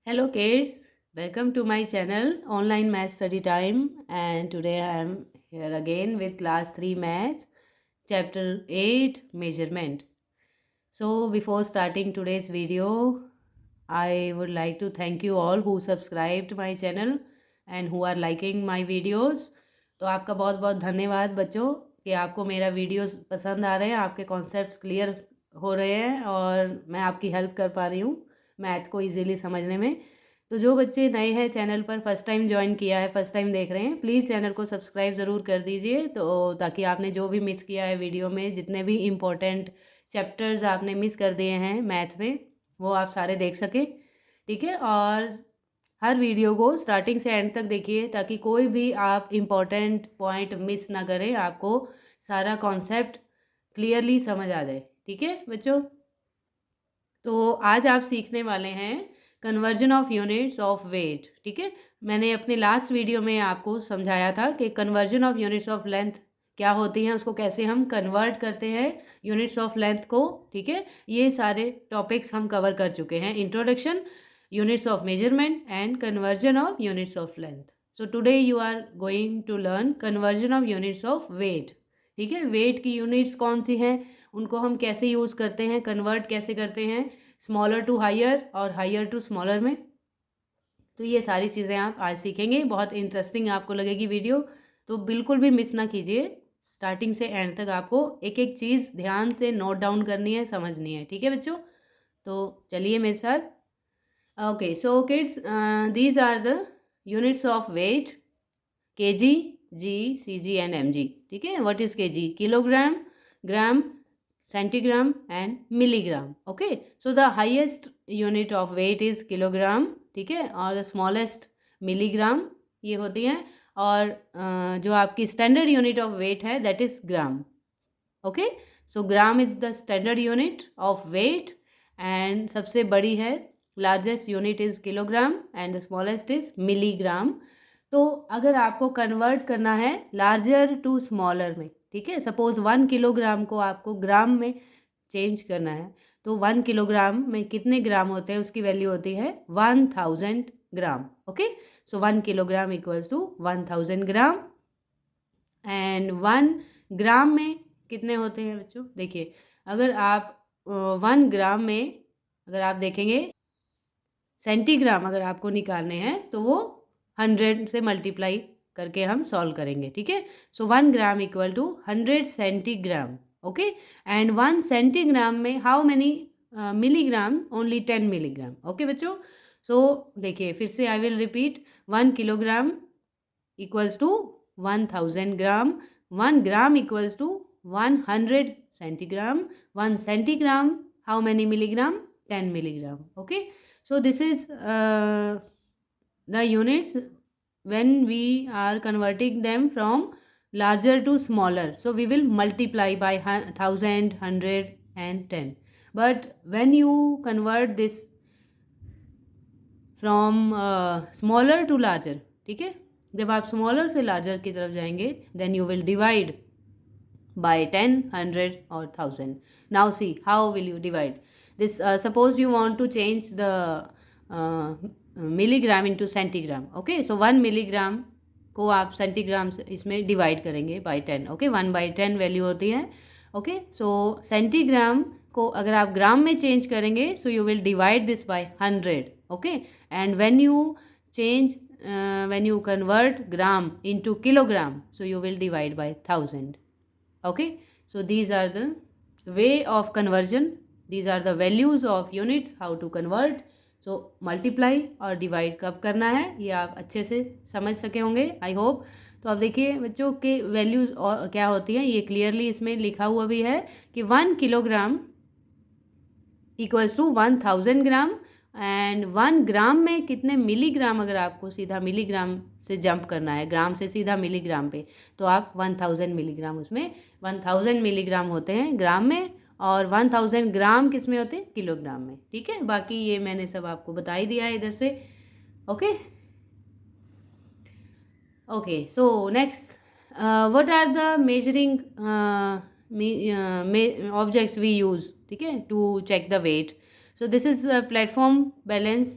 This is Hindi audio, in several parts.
Hello kids, welcome to my channel Online Math Study Time, and today I am here again with class 3 math chapter 8 measurement. So before starting today's video, I would like to thank you all who subscribed my channel and who are liking my videos. तो आपका बहुत बहुत धन्यवाद बच्चों कि आपको मेरा वीडियोस पसंद आ रहे हैं, आपके कॉन्सेप्ट्स क्लियर हो रहे हैं और मैं आपकी हेल्प कर पा रही हूँ मैथ को इजीली समझने में। तो जो बच्चे नए हैं चैनल पर, फर्स्ट टाइम ज्वाइन किया है, फर्स्ट टाइम देख रहे हैं, प्लीज़ चैनल को सब्सक्राइब ज़रूर कर दीजिए तो ताकि आपने जो भी मिस किया है वीडियो में, जितने भी इम्पोर्टेंट चैप्टर्स आपने मिस कर दिए हैं मैथ में, वो आप सारे देख सकें। ठीक है, और हर वीडियो को स्टार्टिंग से एंड तक देखिए ताकि कोई भी आप इम्पोर्टेंट पॉइंट मिस ना करें, आपको सारा कॉन्सेप्ट क्लियरली समझ आ जाए। ठीक है बच्चों, तो आज आप सीखने वाले हैं conversion of units of weight. ठीक है, मैंने अपने लास्ट वीडियो में आपको समझाया था कि conversion of units of length क्या होती हैं, उसको कैसे हम कन्वर्ट करते हैं यूनिट्स ऑफ लेंथ को। ठीक है, ये सारे टॉपिक्स हम कवर कर चुके हैं, introduction, units of measurement and conversion of units of length. So today you are going to learn conversion of units of weight. ठीक है, वेट की यूनिट्स कौन सी हैं, उनको हम कैसे यूज़ करते हैं, कन्वर्ट कैसे करते हैं स्मॉलर टू हायर और हायर टू स्मॉलर में। तो ये सारी चीज़ें आप आज सीखेंगे, बहुत इंटरेस्टिंग आपको लगेगी वीडियो, तो बिल्कुल भी मिस ना कीजिए। स्टार्टिंग से एंड तक आपको एक एक चीज़ ध्यान से नोट डाउन करनी है, समझनी है। ठीक है बच्चों, तो चलिए मेरे साथ। Okay so kids, these are the units of weight, KG, G, CG and MG. ठीक है, what is KG? Kilogram, gram, centigram and milligram. Okay, so the highest unit of weight is kilogram. ठीक है, और the smallest milligram ये होती हैं, और जो आपकी स्टैंडर्ड यूनिट ऑफ वेट है that is gram. Okay, so gram is the standard unit of weight and सबसे बड़ी है, largest unit is kilogram and the smallest is milligram. तो अगर आपको कन्वर्ट करना है लार्जर टू स्मॉलर में, ठीक है, सपोज 1 किलोग्राम को आपको ग्राम में चेंज करना है, तो 1 किलोग्राम में कितने ग्राम होते हैं, उसकी वैल्यू होती है 1000 gram. Okay, so 1 kilogram equals to 1000 gram. And 1 gram में कितने होते हैं बच्चों? देखिए, अगर आप 1 ग्राम में अगर आप देखेंगे सेंटीग्राम अगर आपको निकालने हैं तो वो 100 से मल्टीप्लाई करके हम सॉल्व करेंगे। ठीक है, so 1 gram equal to 100 centigram. Okay, and 1 centigram में how many milligram? Only 10 milligram. Okay बच्चों, सो देखिए फिर से I will repeat, 1 kilogram equals to 1000 gram, 1 gram equals to 100 centigram, 1 centigram how many milligram? 10 milligram. Okay, so this is the units when we are converting them from larger to smaller, so we will multiply by 1000, 100 and 10. But when you convert this from smaller to larger, ठीक है, जब आप स्मॉलर से लार्जर की तरफ जाएंगे then you will divide by 10, 100 or 1000. Now see how will you divide this. Suppose you want to change the milligram into centigram. Okay, so 1 milligram को आप सेंटीग्राम से इसमें डिवाइड करेंगे बाई 10. ओके, 1/10 वैल्यू होती है। ओके, सो सेंटीग्राम को अगर आप ग्राम में चेंज करेंगे so you will divide this by 100. Okay, and when you change when you convert gram into kilogram, so you will divide by 1000. Okay, so these are the way of conversion, these are the values of units, how to convert. So multiply और divide कब करना है ये आप अच्छे से समझ सके होंगे, आई होप। तो अब देखिए बच्चों के वैल्यूज क्या होती हैं, ये क्लियरली इसमें लिखा हुआ भी है कि 1 kilogram equals to 1000 gram, and 1 gram में कितने मिलीग्राम, अगर आपको सीधा मिलीग्राम से जंप करना है ग्राम से सीधा मिलीग्राम पे, तो आप 1000 मिलीग्राम, उसमें 1000 मिलीग्राम होते हैं ग्राम में और 1000 ग्राम किस में होते हैं? किलोग्राम में। ठीक है, बाकी ये मैंने सब आपको बता ही दिया है इधर से। Okay okay, so next, what are the measuring objects we use, ठीक है, to check the weight. So this is a platform balance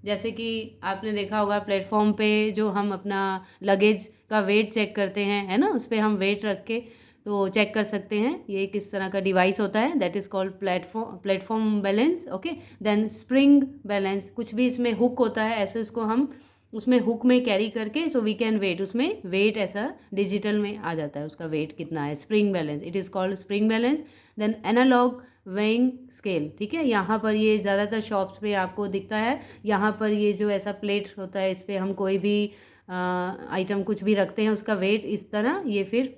जैसे कि आपने देखा होगा प्लेटफॉर्म पे जो हम अपना लगेज का वेट चेक करते हैं, है ना, उस पर हम वेट रख के तो चेक कर सकते हैं। ये किस तरह का डिवाइस होता है, that is called platform balance. Okay, then spring balance, कुछ भी इसमें हुक होता है, ऐसे उसको हम उसमें हुक में कैरी करके सो वी कैन वेट, उसमें वेट ऐसा डिजिटल में आ जाता है, उसका वेट कितना है, spring balance, it is called spring balance. Then analog weighing scale, ठीक है, यहाँ पर ये ज़्यादातर शॉप्स पे आपको दिखता है। यहाँ पर ये जो ऐसा प्लेट होता है, इस पर हम कोई भी आइटम कुछ भी रखते हैं, उसका वेट इस तरह, ये फिर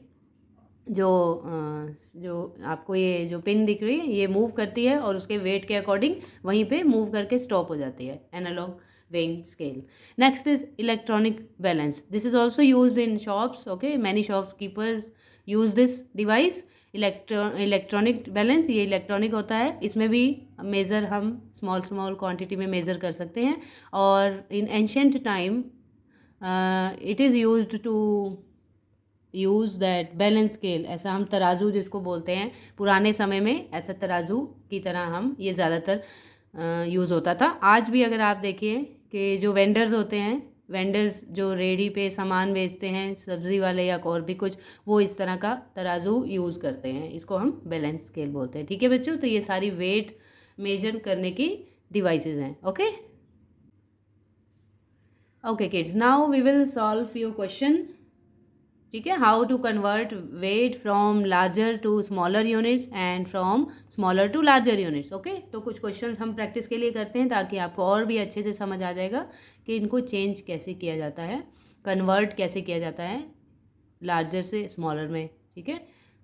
जो आपको ये जो पिन दिख रही है ये मूव करती है और उसके वेट के अकॉर्डिंग वहीं पे मूव करके स्टॉप हो जाती है, analogue weighing scale. Next is electronic balance. This is also used in shops. Okay, many shopkeepers use this device. Electronic balance, ये इलेक्ट्रॉनिक होता है, इसमें भी मेज़र हम स्मॉल क्वांटिटी में मेज़र कर सकते हैं। और in ancient time it is used to use that balance scale, ऐसा हम तराजू जिसको बोलते हैं, पुराने समय में ऐसा तराजू की तरह हम ये ज़्यादातर यूज़ होता था। आज भी अगर आप देखिए कि जो वेंडर्स होते हैं, वेंडर्स जो रेडी पे सामान बेचते हैं, सब्ज़ी वाले या और भी कुछ, वो इस तरह का तराजू यूज़ करते हैं, इसको हम बैलेंस स्केल बोलते हैं। ठीक है बच्चों, तो ये सारी वेट मेजर करने की डिवाइसेस हैं। Okay okay kids, now we will solve few question. ठीक है, how to convert weight from larger to smaller units and from smaller to larger units. Okay, तो कुछ क्वेश्चंस हम प्रैक्टिस के लिए करते हैं ताकि आपको और भी अच्छे से समझ आ जाएगा कि इनको चेंज कैसे किया जाता है, कन्वर्ट कैसे किया जाता है लार्जर से स्मॉलर में। ठीक है,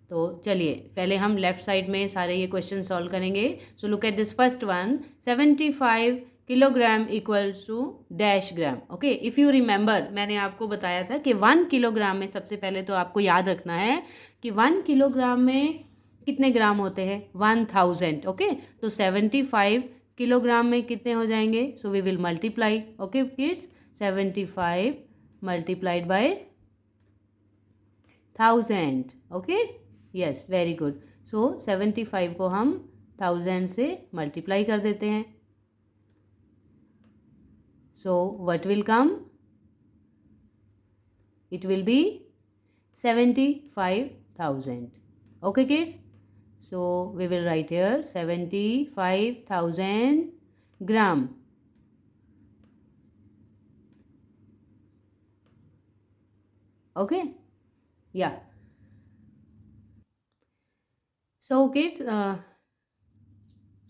तो चलिए पहले हम लेफ्ट साइड में सारे ये क्वेश्चन सॉल्व करेंगे। So look at this first one, 75 kilogram equals to dash gram. Okay, if you remember, मैंने आपको बताया था कि 1 किलोग्राम में सबसे पहले तो आपको याद रखना है कि 1 किलोग्राम में कितने ग्राम होते हैं, 1000। ओके, तो 75 किलोग्राम में कितने हो जाएंगे, so we will multiply. Okay kids, 75 multiplied by 1000। Okay, yes, very good. So 75 को हम 1000 से मल्टीप्लाई कर देते हैं। So what will come? It will be 75,000. Okay kids? So we will write here 75,000 gram. Okay? Yeah. So kids,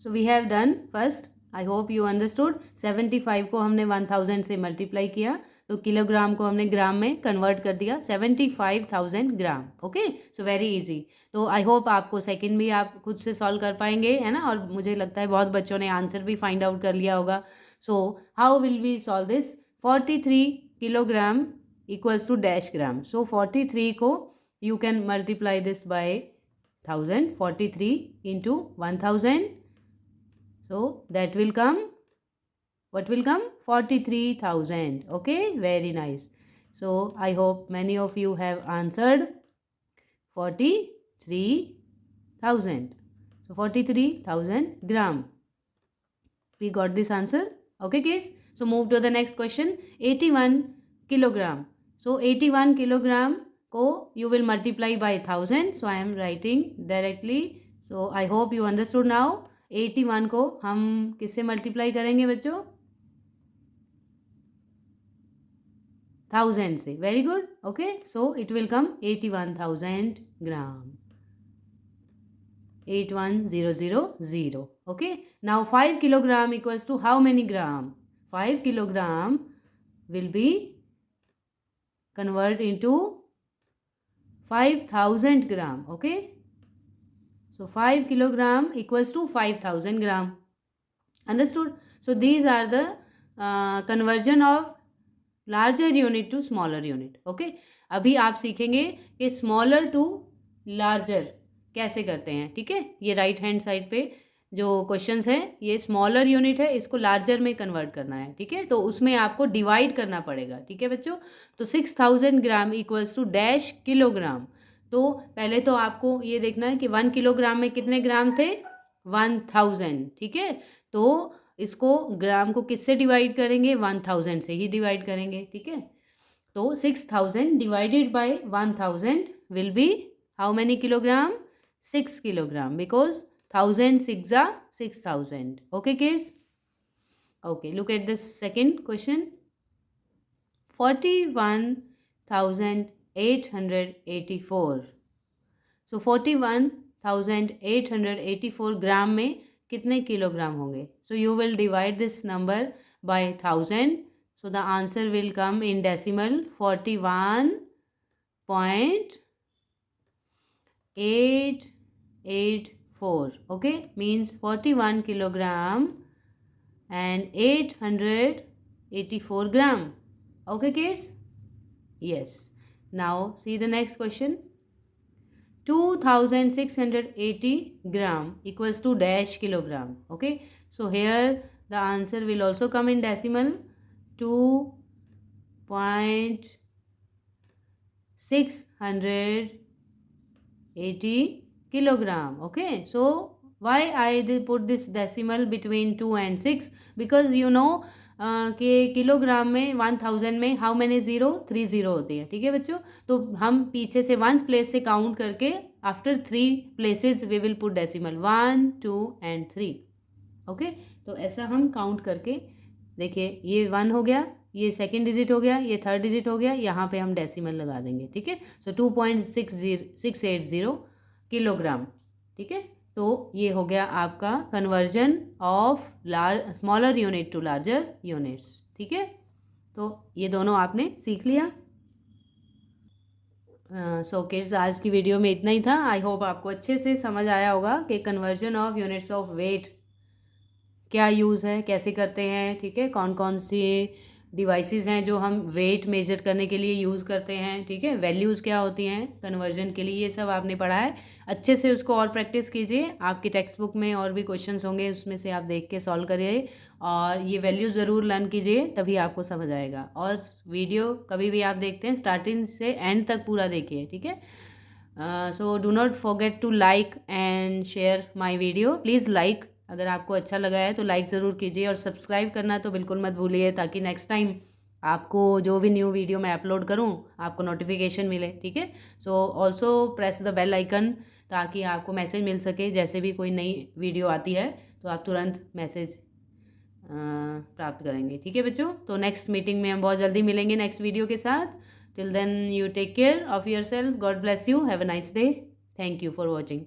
so we have done first. I hope you understood. 75 को हमने 1000 से मल्टीप्लाई किया तो किलोग्राम को हमने ग्राम में कन्वर्ट कर दिया, 75,000 gram. Okay, so very easy. तो आई होप आपको सेकंड भी आप खुद से सॉल्व कर पाएंगे, है ना, और मुझे लगता है बहुत बच्चों ने आंसर भी फाइंड आउट कर लिया होगा। So how will we solve this, 43 kilogram equals to dash gram. So 43 को you can multiply this by 1000, 43 into 1000. So that will come, what will come, 43,000. Okay, very nice. So I hope many of you have answered 43,000. So 43,000 gram. We got this answer. Okay kids, so move to the next question, 81 kilogram. So 81 kilogram ko you will multiply by 1000. So I am writing directly. So I hope you understood now. 81 को हम किससे मल्टीप्लाई करेंगे बच्चों, 1000 से। Very good. Okay, so it will come 81,000 gram, 81000. Okay, now 5 kilogram equals to how many gram, 5 kilogram will be convert into 5000 gram. Okay, so 5 kilogram equals to 5000 gram. Understood? So these are the conversion of larger unit to smaller unit. Okay, अभी आप सीखेंगे कि smaller to larger कैसे करते हैं. ठीक है, ये राइट हैंड साइड पे जो क्वेश्चंस है, ये स्मॉलर यूनिट है, इसको लार्जर में कन्वर्ट करना है. ठीक है, तो उसमें आपको डिवाइड करना पड़ेगा. ठीक है बच्चों, तो 6000 ग्राम इक्वल्स टू डैश किलोग्राम. तो पहले तो आपको ये देखना है कि 1 किलोग्राम में कितने ग्राम थे, 1000. ठीक है, तो इसको ग्राम को किससे डिवाइड करेंगे, 1000 से ही डिवाइड करेंगे, ठीक है। तो 6000 divided by 1000 will be how many kilogram, 6 kilogram, because 1000 6 are 6000. Okay kids? Okay, look at this second question. 41,884. So 41,884 ग्राम में कितने किलोग्राम होंगे? So you will divide this number by 1000. So the answer will come in decimal 41.884. Okay, means 41 kilogram and 884 gram. Okay kids? Yes. Now see the next question. 2680 gram equals to dash kilogram. Okay, so here the answer will also come in decimal 2.680 kilogram. Okay, so why I put this decimal between 2 and 6? Because you know कि किलोग्राम में 1000 में हाउ मैनी ज़ीरो, 3 ज़ीरो होती है, ठीक है बच्चों। तो हम पीछे से वंस प्लेस से काउंट करके after 3 places we will put decimal 1 2 and 3. Okay, तो ऐसा हम काउंट करके देखिए, ये 1 हो गया, ये सेकेंड डिजिट हो गया, ये थर्ड डिजिट हो गया, यहाँ पे हम डेसिमल लगा देंगे, ठीक है। सो 2.680 किलोग्राम, ठीक है। तो ये हो गया आपका conversion of smaller unit to larger units, ठीक है। तो ये दोनों आपने सीख लिया। सो किड्स, आज की वीडियो में इतना ही था। आई होप आपको अच्छे से समझ आया होगा कि conversion of units of weight क्या यूज़ है, कैसे करते हैं, ठीक है। कौन कौन सी डिवाइसेस हैं जो हम वेट मेजर करने के लिए यूज़ करते हैं, ठीक है। वैल्यूज़ क्या होती हैं कन्वर्जन के लिए, ये सब आपने पढ़ा है। अच्छे से उसको और प्रैक्टिस कीजिए। आपकी टेक्स्ट बुक में और भी क्वेश्चंस होंगे, उसमें से आप देख के सॉल्व करिए और ये वैल्यूज़ ज़रूर लर्न कीजिए, तभी आपको समझ आएगा। और वीडियो कभी भी आप देखते हैं स्टार्टिंग से एंड तक पूरा देखिए, ठीक है। So do not forget to like and share my video. Please like, अगर आपको अच्छा लगा है तो लाइक ज़रूर कीजिए और सब्सक्राइब करना तो बिल्कुल मत भूलिए, ताकि नेक्स्ट टाइम आपको जो भी न्यू वीडियो मैं अपलोड करूं आपको नोटिफिकेशन मिले, ठीक है। So also press the bell icon, ताकि आपको मैसेज मिल सके जैसे भी कोई नई वीडियो आती है तो आप तुरंत मैसेज प्राप्त करेंगे, ठीक है बच्चों। तो नेक्स्ट मीटिंग में हम बहुत जल्दी मिलेंगे नेक्स्ट वीडियो के साथ। Till then you take care of your self, God bless you, have a nice day, thank you for watching.